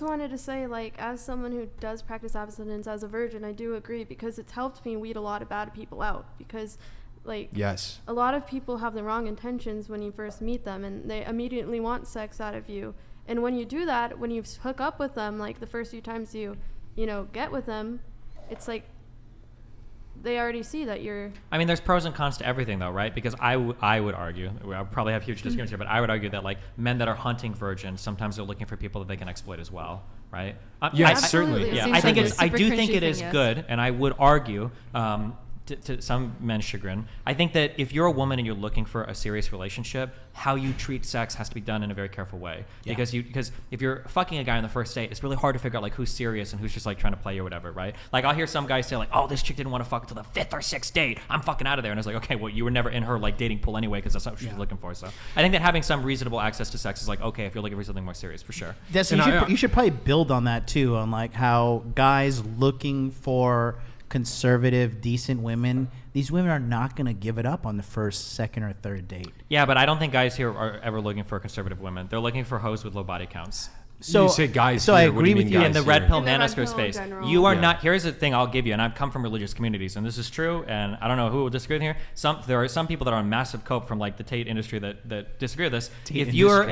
wanted to say, like, as someone who does practice abstinence as a virgin, I do agree, because it's helped me weed a lot of bad people out, because like Yes. a lot of people have the wrong intentions when you first meet them, and they immediately want sex out of you. And when you do that, when you hook up with them, like the first few times you know, get with them, it's like they already see that you're... I mean, there's pros and cons to everything, though, right? Because I would argue, I'll probably have huge disagreements here, but I would argue that, like, men that are hunting virgins, sometimes they're looking for people that they can exploit as well, right? Yes, certainly. Yeah, Seems I think like it's. a I super do think cringy it is thing, yes. good, and I would argue, to some men's chagrin, I think that if you're a woman and you're looking for a serious relationship, how you treat sex has to be done in a very careful way. Yeah. Because if you're fucking a guy on the first date, it's really hard to figure out like who's serious and who's just like trying to play you or whatever, right? Like I'll hear some guys say like, oh, this chick didn't want to fuck until the 5th or 6th date. I'm fucking out of there. And it's like, okay, well, you were never in her like dating pool anyway, because that's not what she's looking for. So I think that having some reasonable access to sex is like, okay, if you're looking for something more serious, for sure. Destiny, you should probably build on that too, on like how guys looking for conservative, decent women, these women are not going to give it up on the first, second, or third date. Yeah, but I don't think guys here are ever looking for conservative women. They're looking for hoes with low body counts. So you say guys. So here, I what do you agree with mean you. guys In the here? red pill In the red manosphere pill in space, general. you are Yeah. not. Here's the thing I'll give you, and I've come from religious communities, and this is true. And I don't know who will disagree with here. There are some people that are on massive cope from like the Tate industry that disagree with this. If you're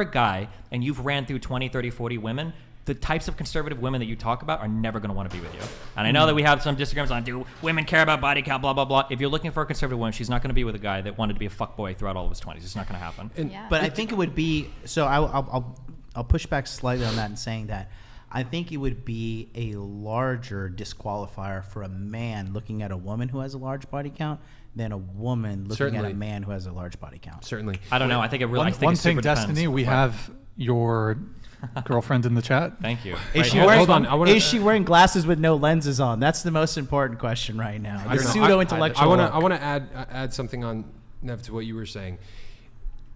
a guy and you've ran through 20, 30, 40 women, the types of conservative women that you talk about are never going to want to be with you. And I know that we have some disagreements on, do women care about body count, blah, blah, blah. If you're looking for a conservative woman, she's not going to be with a guy that wanted to be a fuckboy throughout all of his 20s. It's not going to happen. Yeah. But I think it would be so. I'll push back slightly on that and saying that I think it would be a larger disqualifier for a man looking at a woman who has a large body count than a woman looking at a man who has a large body count. Certainly. I don't know. I think it really. I think One it thing, super depends. Destiny, we have your girlfriend in the chat. Thank you. Is she hold- wearing? hold on, I wanna- Is she wearing glasses with no lenses on? That's the most important question right now. I The don't know. pseudo intellectual. I want to add something on Nev to what you were saying.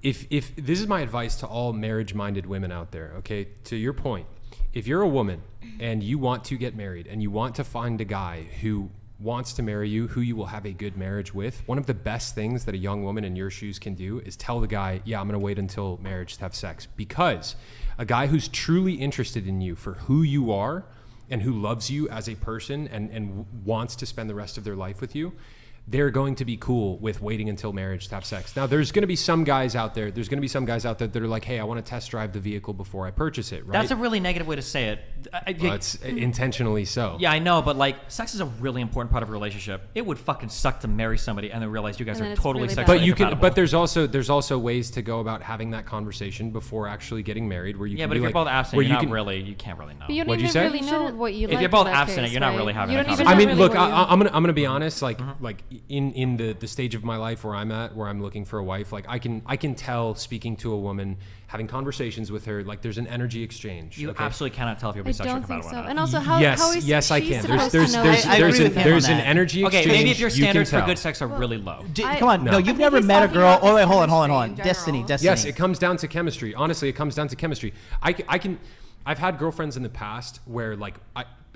If this is my advice to all marriage-minded women out there, okay? To your point, if you're a woman and you want to get married and you want to find a guy who wants to marry you, who you will have a good marriage with, one of the best things that a young woman in your shoes can do is tell the guy, yeah, I'm going to wait until marriage to have sex. Because a guy who's truly interested in you for who you are and who loves you as a person and wants to spend the rest of their life with you, they're going to be cool with waiting until marriage to have sex. Now, there's going to be some guys out there. That are like, hey, I want to test drive the vehicle before I purchase it, right? That's a really negative way to say it. Well, it's intentionally so. Yeah, I know, but like, sex is a really important part of a relationship. It would fucking suck to marry somebody and then realize you guys And then are it's totally really bad. sexually But you can. incompatible. But there's also ways to go about having that conversation before actually getting married, where you Yeah, can but be if you're like, both where abstinent, you you can't really know. But you don't What'd you even say? really know what you If like you're both in that abstinent, case, you're not right? really having You a don't even conversation. I know mean, really look, what you- I'm gonna be honest. Like in the stage of my life where I'm at, where I'm looking for a wife, like I can tell, speaking to a woman, having conversations with her, like there's an energy exchange. You okay? absolutely cannot tell if you're I bisexual don't about think it or so. not. And also, how is yes, I she can. supposed There's to know? I agree with him there's on an that. energy Okay, exchange. maybe if your you can standards for tell. good sex are really low. Come on, no, you've never he's met a talking girl. about Oh wait, just hold on. chemistry in Destiny. general. Yes, it comes down to chemistry. Honestly, it comes down to chemistry. I've had girlfriends in the past where like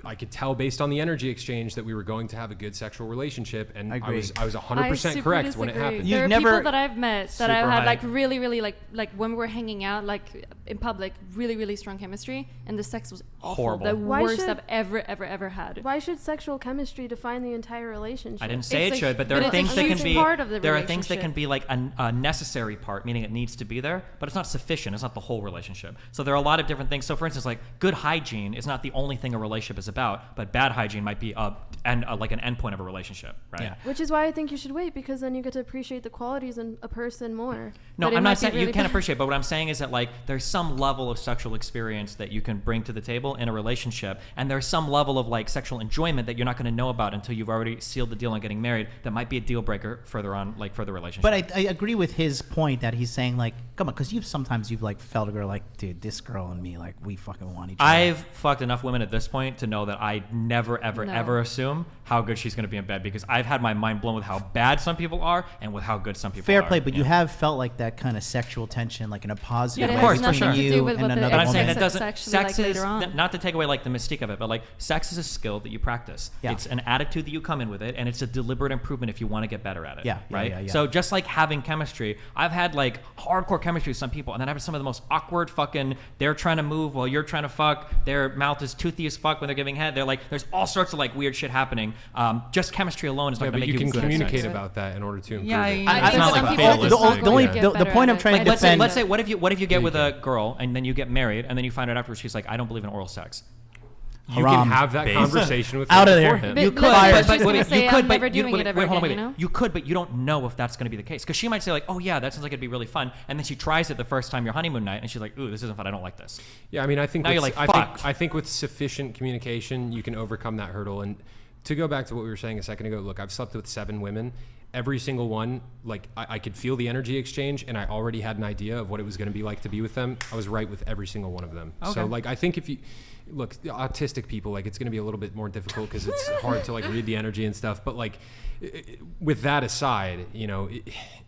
I could tell based on the energy exchange that we were going to have a good sexual relationship, and I agree. was I 100% super correct when it disagree. happened. You've There are never- people that I've met that I've Super had high. like really, really like when we were hanging out like in public, really, really strong chemistry, and the sex was awful, Horrible. the Why worst should- I've ever had. Why should sexual chemistry define the entire relationship? I didn't say It's it a- should, but there but are it's a things that can huge be part of the there are things that relationship. can be like a necessary part, meaning it needs to be there, but it's not sufficient. It's not the whole relationship. So there are a lot of different things. So for instance, like good hygiene is not the only thing a relationship is about, but bad hygiene might be like an endpoint of a relationship, right? Yeah. Which is why I think you should wait, because then you get to appreciate the qualities in a person more. No, But it I'm might not be saying you really can't bad. appreciate, but what I'm saying is that like there's some level of sexual experience that you can bring to the table in a relationship, and there's some level of like sexual enjoyment that you're not going to know about until you've already sealed the deal on getting married. That might be a deal breaker further on, like for the relationship. But I agree with his point that he's saying like, come on, because you've like felt a girl like, dude, this girl and me, like we fucking want each other. I've fucked enough women at this point to know know that I never, ever, No. ever assume how good she's going to be in bed, because I've had my mind blown with how bad some people are and with how good some people Fair are. play, but you Yeah. have felt like that kind of sexual tension, like in a positive Yeah, way of course, for between sure. to you do with and what the another But I'm woman. saying that Sex doesn't. actually, Sex like, is later on. not to take away like the mystique of it, but like sex is a skill that you practice. Yeah. It's an attitude that you come in with it, and it's a deliberate improvement if you want to get better at it. Yeah, yeah, right. yeah, yeah. So just like having chemistry, I've had like hardcore chemistry with some people, and then I've had some of the most awkward fucking. They're trying to move while you're trying to fuck. Their mouth is toothy as fuck when they're giving head. They're like, there's all sorts of like weird shit happening. Just chemistry alone is not Yeah, going but to make you you can good at sex. communicate about that in order to improve Yeah, it. yeah, I it's think not some like people fail. just the only get the better point at I'm it. trying Like to let's say, defend. let's say, what if you get with a girl and then you get married and then you find out afterwards she's like, I don't believe in oral sex. You Haram. can have that Base. conversation with Out her of there. beforehand. But You let's could, say but, she's gonna wait, say, you could, "I'm but never you, doing wait, it ever wait, hold on, again," wait. you know? You could, but you don't know if that's going to be the case, because she might say like, "Oh yeah, that sounds like it'd be really fun," and then she tries it the first time your honeymoon night, and she's like, "Ooh, this isn't fun. I don't like this." Yeah, I mean, I think Now you're like, I fucked. think with sufficient communication, you can overcome that hurdle. And to go back to what we were saying a second ago, look, I've slept with 7 women. Every single one, like I could feel the energy exchange, and I already had an idea of what it was going to be like to be with them. I was right with every single one of them. Okay. So like, I think if you look, autistic people, like it's going to be a little bit more difficult because it's hard to like read the energy and stuff. But like, with that aside, you know,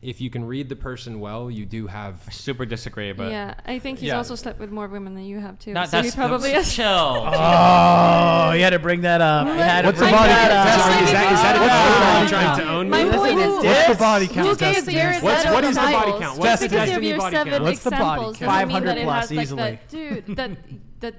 if you can read the person well, you do have. I super disagree, but Yeah, I think he's Yeah. also slept with more women than you have too. Not, so he that's probably that's is. chill. Oh, you had to bring that up. You had to What's the bring body that count? up. Is that What's are you the trying body to own My me? point is What's this. the body count, Who gave Destiny? Jared What that is the body examples? count? Just What's the because of Destiny your body 7 count? What's the body examples count? doesn't mean 500 that it plus has like easily. that, dude.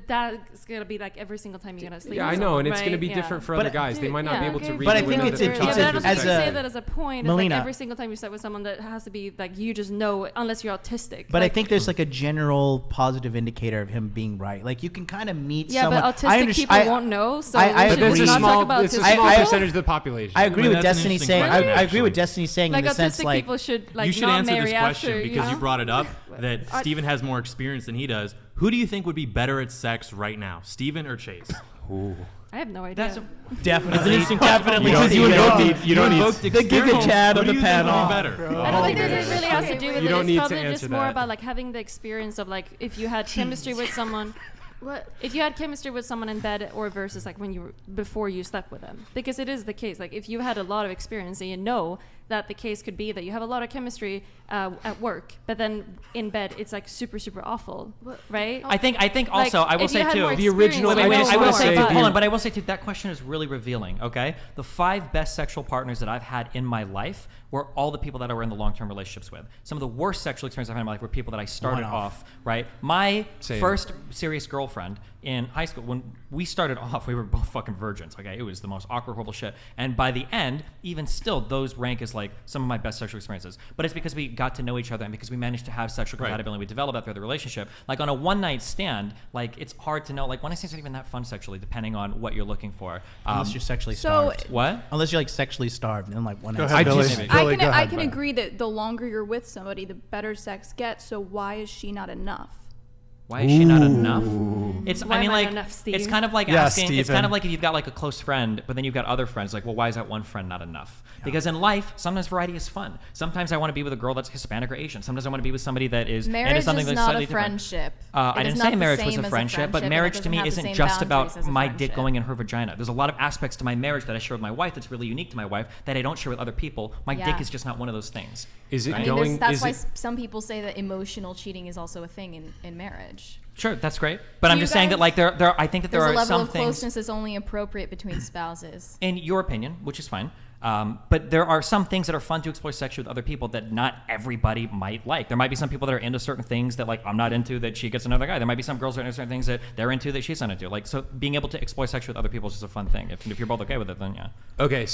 That's gonna be like every single time you're gonna sleep. Yeah, with I know, someone, and it's going to right? be Yeah. different for But- other guys. They might not be Yeah, able to okay. read But I the think women it's that a- they're Yeah, it's but trying I to don't as think a- say that as a point. It's Melina. like every single time you sleep with someone that has to be like you just know unless you're autistic. But I Like, think there's like a general positive indicator of him being right. Like you can kind of meet yeah, someone. but I autistic underst- people I- won't know. So I we But should there's a agree. not small, talk about it's a autistic small I- percentage of the population. I agree mean, with that's an Destiny interesting saying. question, I agree with actually. Destiny saying like in the autistic sense like people should like you should not answer marry this question after, because you you know? brought it up that Steven has more experience than he does. Who do you think would be better at sex right now, Steven or Chase? I have no idea. That's definitely. It's an interesting definitely You don't because need- you don't need- invoked the Giga externals. Chad Who of do the you think would panel. be better? I don't think that it really has to do with You it. don't It's need to probably answer just more that. about like having the experience of like if you had chemistry with someone. What? If you had chemistry with someone in bed or versus like when you were before you slept with them, because it is the case. Like if you had a lot of experience and you know that the case could be that you have a lot of chemistry at work, but then in bed it's like super awful, What? right? I think Like, also I will if you say had too. more The original- experience, Wait, you wait, know wait, I will more, say, but- hold on, but I will say too, that question is really revealing, okay? The 5 best sexual partners that I've had in my life were all the people that I were in the long-term relationships with. Some of the worst sexual experiences I've had in my life were people that I started One-off. off, right? My Same. first serious girlfriend in high school, when we started off, we were both fucking virgins, okay? It was the most awkward, horrible shit. And by the end, even still, those rank as like some of my best sexual experiences. But it's because we got to know each other and because we managed to have sexual Right. compatibility. We developed that through the relationship. Like on a one-night stand, like it's hard to know. Like one-night stands aren't even that fun sexually, depending on what you're looking for. Unless you're sexually So- starved. What? Unless you're like sexually starved and like one. Go night ahead, I Billy. just- Maybe. Billy, go I ahead, can bud. agree that the longer you're with somebody, the better sex gets. So why is she not enough? Why is she not enough? It's. Why I mean, am I like, enough, Steve? it's kind of like Yeah, asking. It's Steven. kind of like if you've got like a close friend, but then you've got other friends. Like, well, why is that one friend not enough? Because in life, sometimes variety is fun. Sometimes I want to be with a girl that's Hispanic or Asian. Sometimes I want to be with somebody that is into Marriage something is that's not slightly a different. friendship. I It is didn't not say the marriage was same a as friendship, but and it marriage to doesn't me have the isn't same just about boundaries as a my dick friendship. going in her vagina. There's a lot of aspects to my marriage that I share with my wife that's really unique to my wife that I don't share with other people. My Yeah. dick is just not one of those things. Is it I mean, going? that's is why it, some people say that emotional cheating is also a thing in marriage. Sure, that's great, but Do I'm you just saying that guys- like there I think that there There's a are level some of things. closeness that's only appropriate between spouses. In your opinion, which is fine. But there are some things that are fun to explore sexually with other people that not everybody might like. There might be some people that are into certain things that like I'm not into that she gets another guy. There might be some girls that are into certain things that they're into that she's not into. Like so, being able to explore sexually with other people is just a fun thing. If you're both okay with it, then yeah. okay.